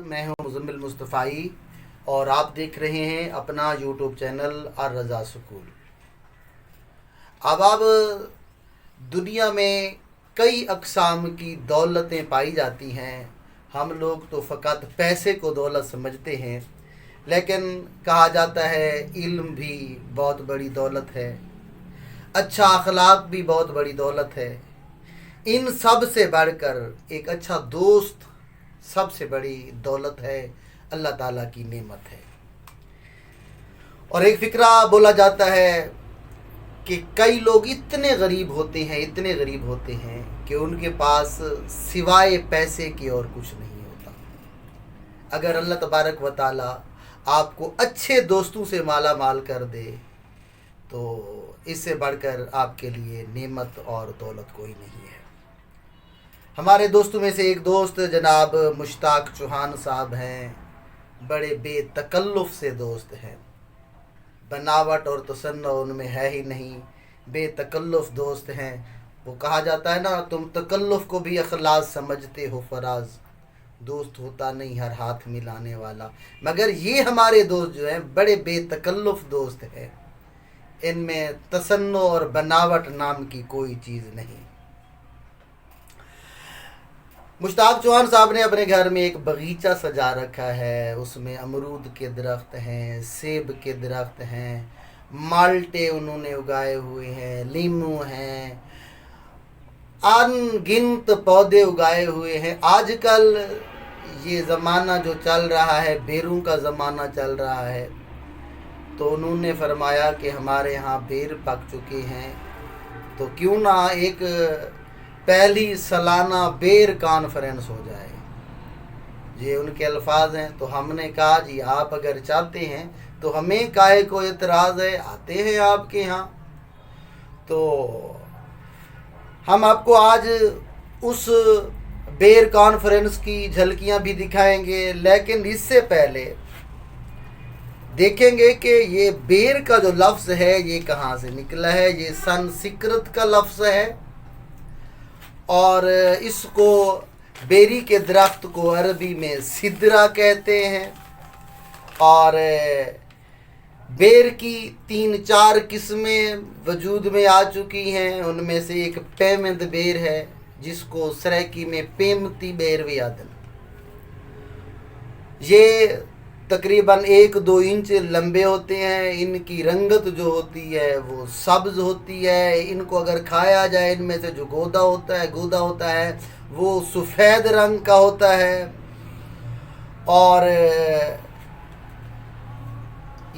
मैं हूं मुज़म्मिल मुस्तफ़ाई और आप देख रहे हैं अपना यूट्यूब चैनल अर्रज़ा स्कूल। अब दुनिया में कई अक़साम की दौलतें पाई जाती हैं। हम लोग तो फ़कत पैसे को दौलत समझते हैं, लेकिन कहा जाता है इल्म भी बहुत बड़ी दौलत है, अच्छा अखलाक भी बहुत बड़ी दौलत है। इन सब से बढ़कर एक अच्छा दोस्त सबसे बड़ी दौलत है, अल्लाह ताला की नेमत है। और एक फ़िक्रा बोला जाता है कि कई लोग इतने गरीब होते हैं कि उनके पास सिवाय पैसे की और कुछ नहीं होता। अगर अल्लाह तबारक व ताला आपको अच्छे दोस्तों से माला माल कर दे तो इससे बढ़कर आपके लिए नेमत और दौलत कोई नहीं है। हमारे दोस्तों में से एक दोस्त जनाब मुश्ताक चौहान साहब हैं। बड़े बेतकल्लुफ़ से दोस्त हैं, बनावट और तसन्नुअ उनमें है ही नहीं, बेतकल्लुफ़ दोस्त हैं। वो कहा जाता है ना, तुम तकल्लुफ़ को भी अखलास समझते हो फराज, दोस्त होता नहीं हर हाथ मिलाने वाला। मगर ये हमारे दोस्त जो हैं बड़े बेतकल्लुफ़ दोस्त हैं, इनमें तसन्नुअ और बनावट नाम की कोई चीज़ नहीं। मुश्ताक चौहान साहब ने अपने घर में एक बगीचा सजा रखा है। उसमें अमरूद के दरख्त हैं, सेब के दरख्त हैं, माल्टे उन्होंने उगाए हुए हैं, लीमू हैं, अनगिनत पौधे उगाए हुए हैं। आजकल ये ज़माना जो चल रहा है, बेरों का ज़माना चल रहा है, तो उन्होंने फरमाया कि हमारे यहाँ बेर पक चुके हैं, तो क्यों ना एक पहली सालाना बेर कॉन्फ्रेंस हो जाए। ये उनके अल्फाज हैं। तो हमने कहा जी आप अगर चाहते हैं तो हमें काहे को एतराज़ है, आते हैं आपके यहाँ। तो हम आपको आज उस बेर कॉन्फ्रेंस की झलकियाँ भी दिखाएंगे, लेकिन इससे पहले देखेंगे कि ये बेर का जो लफ्ज़ है ये कहाँ से निकला है। ये संस्कृत का लफ्ज़ है और इसको बेरी के दरख्त को अरबी में सिदरा कहते हैं। और बेर की 3-4 किस्में वजूद में आ चुकी हैं। उनमें से एक पेमंद बेर है, जिसको सराइकी में पेमती बेर भी आते हैं। ये तकरीबन 1-2 इंच लंबे होते हैं। इनकी रंगत जो होती है वो सब्ज़ होती है। इनको अगर खाया जाए, इनमें से जो गूदा होता है वो सफ़ेद रंग का होता है। और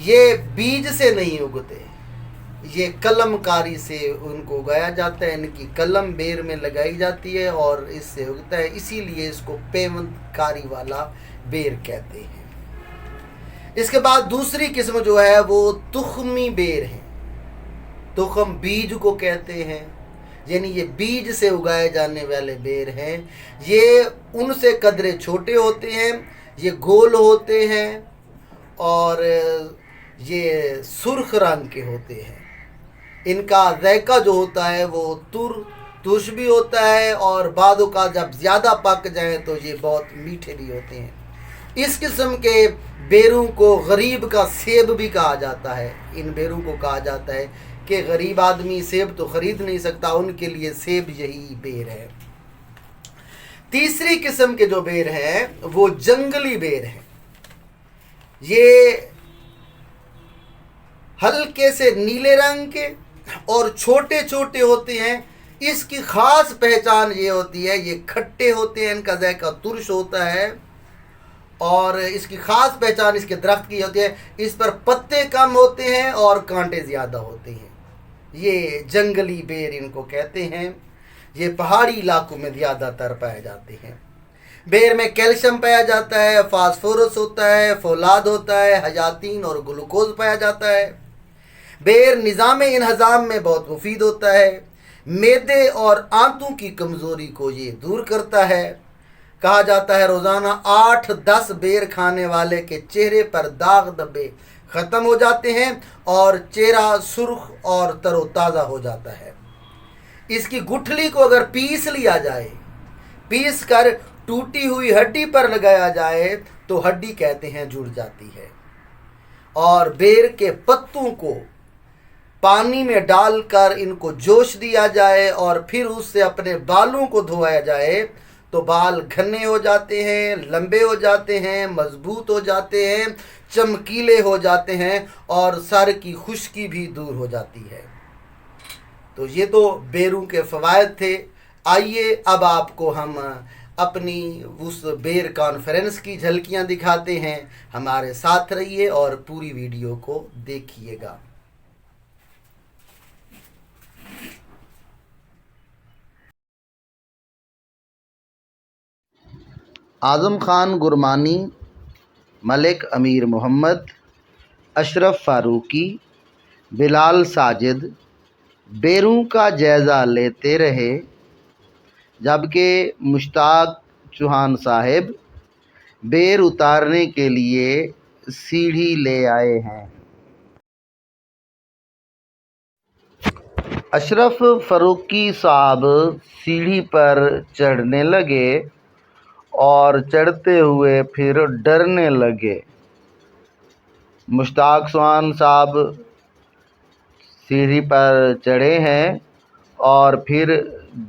ये बीज से नहीं उगते, ये कलमकारी से उनको उगाया जाता है। इनकी कलम बेर में लगाई जाती है और इससे उगता है, इसीलिए इसको पेवंदकारी वाला बेर कहते हैं। इसके बाद दूसरी किस्म जो है वो तुखमी बेर है। तुखम बीज को कहते हैं, यानी ये बीज से उगाए जाने वाले बेर हैं। ये उनसे कदरे छोटे होते हैं, ये गोल होते हैं और ये सुर्ख रंग के होते हैं। इनका ज़ायका जो होता है वो तुर्श भी होता है और बादों का जब ज़्यादा पक जाए तो ये बहुत मीठे भी होते हैं। इस किस्म के बेरों को गरीब का सेब भी कहा जाता है। इन बेरों को कहा जाता है कि गरीब आदमी सेब तो ख़रीद नहीं सकता, उनके लिए सेब यही बेर है। तीसरी किस्म के जो बेर हैं वो जंगली बेर हैं। ये हल्के से नीले रंग के और छोटे छोटे होते हैं। इसकी ख़ास पहचान ये होती है, ये खट्टे होते हैं, इनका ज़ायका तुर्श होता है। और इसकी ख़ास पहचान इसके दरख्त की होती है, इस पर पत्ते कम होते हैं और कांटे ज़्यादा होते हैं। ये जंगली बेर इनको कहते हैं। ये पहाड़ी इलाकों में ज़्यादातर पाए जाते हैं। बेर में कैल्शियम पाया जाता है, फास्फोरस होता है, फौलाद होता है, हयातीन और ग्लूकोज पाया जाता है। बेर निज़ाम इन्हज़ाम में बहुत मुफीद होता है। मैदे और आंतों की कमज़ोरी को ये दूर करता है। कहा जाता है रोज़ाना 8-10 बेर खाने वाले के चेहरे पर दाग धब्बे ख़त्म हो जाते हैं और चेहरा सुर्ख और तरोताज़ा हो जाता है। इसकी गुठली को अगर पीस लिया जाए, पीस कर टूटी हुई हड्डी पर लगाया जाए तो हड्डी कहते हैं जुड़ जाती है। और बेर के पत्तों को पानी में डालकर इनको जोश दिया जाए और फिर उससे अपने बालों को धोया जाए तो बाल घने हो जाते हैं, लंबे हो जाते हैं, मजबूत हो जाते हैं, चमकीले हो जाते हैं और सर की खुश्की भी दूर हो जाती है। तो ये तो बेरों के फ़वाइद थे। आइए अब आपको हम अपनी उस बेर कॉन्फ्रेंस की झलकियां दिखाते हैं। हमारे साथ रहिए और पूरी वीडियो को देखिएगा। आज़म खान गुरमानी, मलिक अमीर मोहम्मद, अशरफ फारूकी, बिलाल साजिद बेरों का जायज़ा लेते रहे, जबकि मुश्ताक चौहान साहब बेर उतारने के लिए सीढ़ी ले आए हैं। अशरफ फारूकी साहब सीढ़ी पर चढ़ने लगे और चढ़ते हुए फिर डरने लगे। मुश्ताक चौहान साहब सीढ़ी पर चढ़े हैं और फिर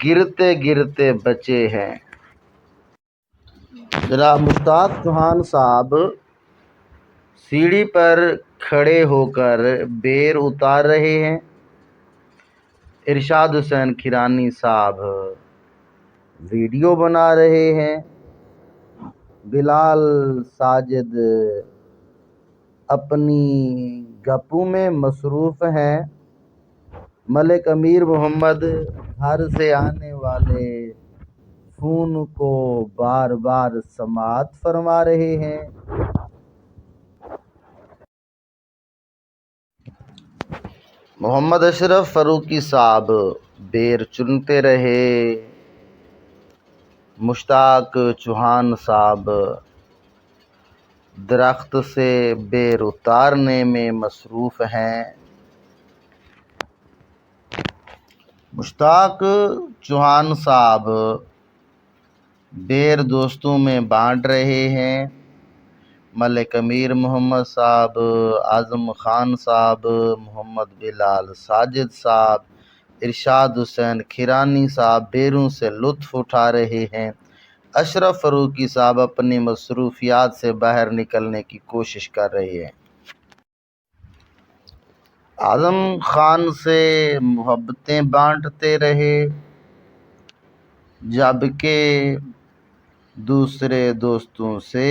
गिरते गिरते बचे हैं। जनाब मुश्ताक चौहान साहब सीढ़ी पर खड़े होकर बेर उतार रहे हैं। इरशाद हुसैन खिरानी साहब वीडियो बना रहे हैं। बिलाल साजिद अपनी गप्पों में मसरूफ़ हैं। मलिक अमीर मोहम्मद घर से आने वाले फ़ोन को बार बार समाअत फरमा रहे हैं। मोहम्मद अशरफ फारूकी साहब बेर चुनते रहे। मुश्ताक चौहान साहब दरख्त से बेर उतारने में मसरूफ़ हैं। मुश्ताक चौहान साहब बेर दोस्तों में बांट रहे हैं। मलिक अमीर मोहम्मद साहब, आज़म खान साहब, मोहम्मद बिलाल साजिद साहब, इरशाद हुसैन खिरानी साहब बेरों से लुत्फ़ उठा रहे हैं। अशरफ फारूकी साहब अपनी मसरूफियात से बाहर निकलने की कोशिश कर रहे हैं। आज़म खान से मोहब्बतें बांटते रहे, जबकि दूसरे दोस्तों से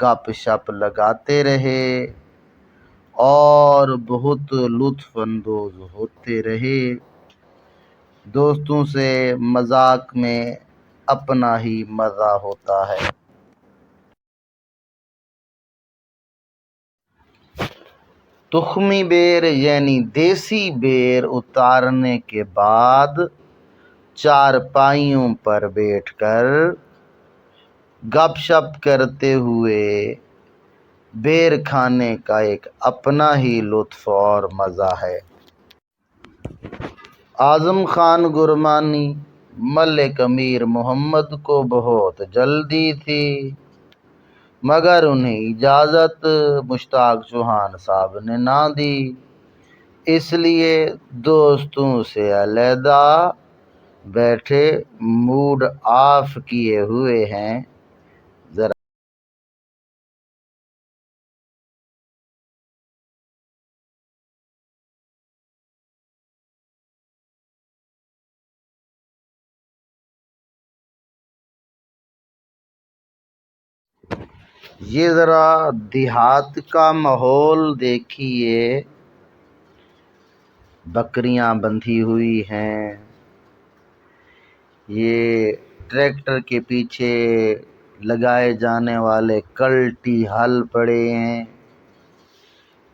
गप शप लगाते रहे और बहुत लुत्फ़ अंदोज़ होते रहे। दोस्तों से मजाक में अपना ही मज़ा होता है। तुख्मी बेर यानी देसी बेर उतारने के बाद चारपाइयों पर बैठकर गपशप करते हुए बेर खाने का एक अपना ही लुत्फ़ और मज़ा है। आज़म खान गुरमानी, मलिक अमीर मोहम्मद को बहुत जल्दी थी, मगर उन्हें इजाज़त मुश्ताक चौहान साहब ने ना दी। इसलिए दोस्तों से अलहदा बैठे मूड ऑफ किए हुए हैं। ज़रा ये ज़रा देहात का माहौल देखिए। बकरियां बंधी हुई हैं। ये ट्रैक्टर के पीछे लगाए जाने वाले कल्टी हल पड़े हैं।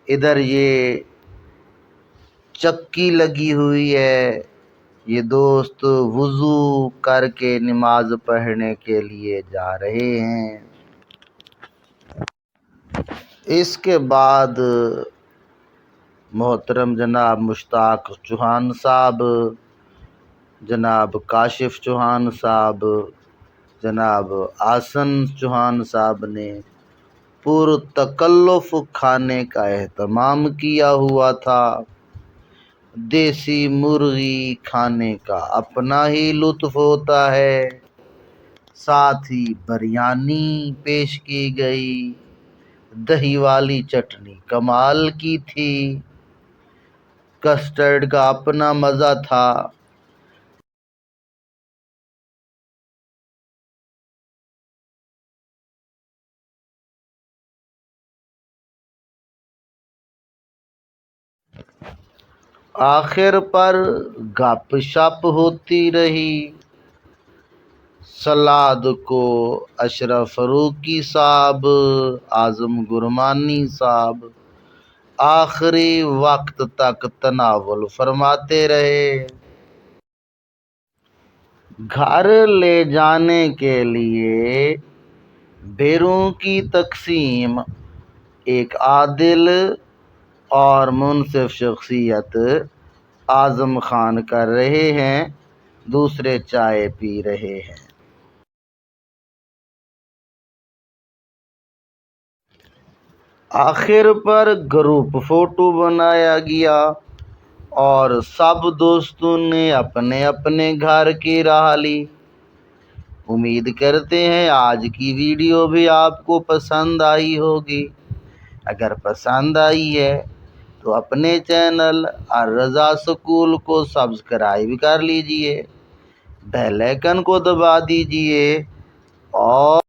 इधर ये चक्की लगी हुई है। ये दोस्त वुज़ू करके नमाज पढ़ने के लिए जा रहे हैं। इसके बाद मोहतरम जनाब मुश्ताक चौहान साहब, जनाब काशिफ चौहान साहब, جناب آسن چوہان صاحب نے پرتکلف کھانے کا اہتمام کیا ہوا تھا۔ دیسی مرغی کھانے کا اپنا ہی لطف ہوتا ہے، ساتھ ہی بریانی پیش کی گئی، دہی والی چٹنی کمال کی تھی، کسٹرڈ کا اپنا مزہ تھا۔ آخر پر گپ شپ ہوتی رہی۔ سلاد کو اشرف فاروقی صاحب، اعظم گرمانی صاحب آخری وقت تک تناول فرماتے رہے۔ گھر لے جانے کے لیے بیروں کی تقسیم ایک عادل اور منصف شخصیت اعظم خان کر رہے ہیں، دوسرے چائے پی رہے ہیں۔ آخر پر گروپ فوٹو بنایا گیا اور سب دوستوں نے اپنے اپنے گھر کی راہ لی۔ امید کرتے ہیں آج کی ویڈیو بھی آپ کو پسند آئی ہوگی۔ اگر پسند آئی ہے تو اپنے چینل الرضا سکول کو سبسکرائب کر لیجئے، بیل آئیکن کو دبا دیجئے اور